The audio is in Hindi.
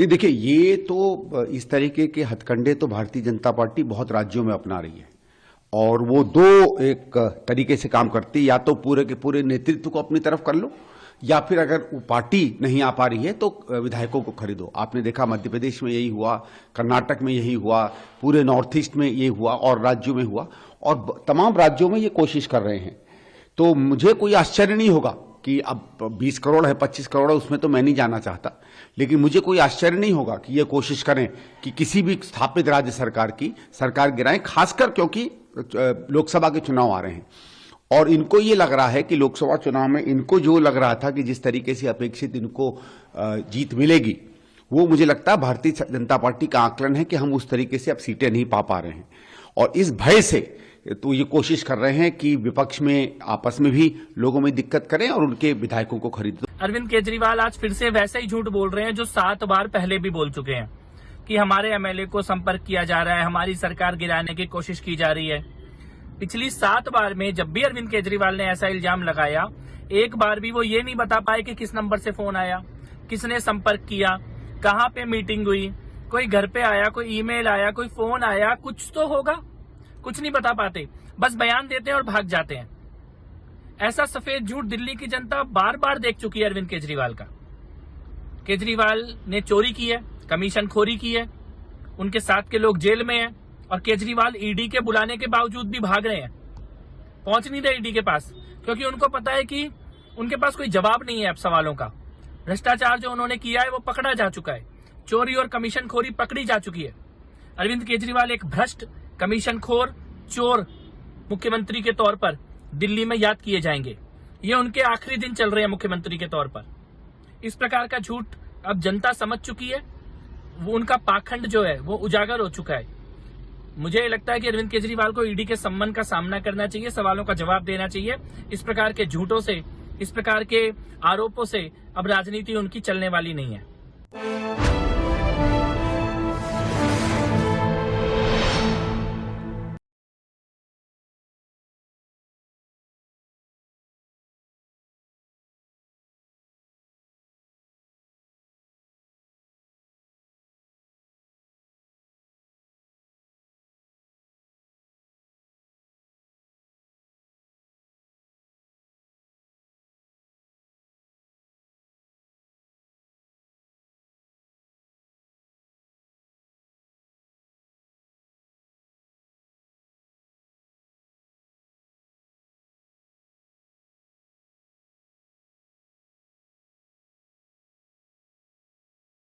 नहीं, देखिए, ये तो इस तरीके के हथकंडे तो भारतीय जनता पार्टी बहुत राज्यों में अपना रही है और वो दो एक तरीके से काम करती है, या तो पूरे के पूरे नेतृत्व को अपनी तरफ कर लो या फिर अगर वो पार्टी नहीं आ पा रही है तो विधायकों को खरीदो। आपने देखा मध्य प्रदेश में यही हुआ, कर्नाटक में यही हुआ, पूरे नॉर्थ ईस्ट में ये हुआ और राज्यों में हुआ और तमाम राज्यों में ये कोशिश कर रहे हैं। तो मुझे कोई आश्चर्य नहीं होगा कि अब 20 करोड़ है, 25 करोड़ है, उसमें तो मैं नहीं जाना चाहता, लेकिन मुझे कोई आश्चर्य नहीं होगा कि ये कोशिश करें कि किसी भी स्थापित राज्य सरकार की सरकार गिराएं, खासकर क्योंकि लोकसभा के चुनाव आ रहे हैं और इनको ये लग रहा है कि लोकसभा चुनाव में इनको जो लग रहा था कि जिस तरीके से अपेक्षित इनको जीत मिलेगी, वो मुझे लगता है भारतीय जनता पार्टी का आकलन है कि हम उस तरीके से अब सीटें नहीं पा रहे हैं और इस भय से तो ये कोशिश कर रहे हैं कि विपक्ष में आपस में भी लोगों में दिक्कत करें और उनके विधायकों को खरीद। अरविंद केजरीवाल आज फिर से वैसे ही झूठ बोल रहे हैं जो 7 बार पहले भी बोल चुके हैं कि हमारे एमएलए को संपर्क किया जा रहा है, हमारी सरकार गिराने की कोशिश की जा रही है। पिछली 7 बार में जब भी अरविंद केजरीवाल ने ऐसा इल्जाम लगाया, एक बार भी वो ये नहीं बता पाए कि किस नंबर से फोन आया, किसने संपर्क किया, कहाँ पे मीटिंग हुई, कोई घर पे आया, कोई ईमेल आया, कोई फोन आया, कुछ तो होगा, कुछ नहीं बता पाते, बस बयान देते हैं और भाग जाते हैं। ऐसा सफेद झूठ दिल्ली की जनता बार बार देख चुकी है अरविंद केजरीवाल का। केजरीवाल ने चोरी की है, कमीशन खोरी की है, उनके साथ के लोग जेल में हैं और केजरीवाल ईडी के बुलाने के बावजूद भी भाग रहे हैं, पहुंच नहीं रहे ईडी के पास, क्योंकि उनको पता है कि उनके पास कोई जवाब नहीं है अब सवालों का। भ्रष्टाचार जो उन्होंने किया है वो पकड़ा जा चुका है, चोरी और कमीशन खोरी पकड़ी जा चुकी है। अरविंद केजरीवाल एक भ्रष्ट, कमीशनखोर, चोर मुख्यमंत्री के तौर पर दिल्ली में याद किए जाएंगे। ये उनके आखिरी दिन चल रहे हैं मुख्यमंत्री के तौर पर। इस प्रकार का झूठ अब जनता समझ चुकी है, वो उनका पाखंड जो है वो उजागर हो चुका है। मुझे लगता है कि अरविंद केजरीवाल को ईडी के सम्मन का सामना करना चाहिए, सवालों का जवाब देना चाहिए। इस प्रकार के झूठों से, इस प्रकार के आरोपों से अब राजनीति उनकी चलने वाली नहीं है।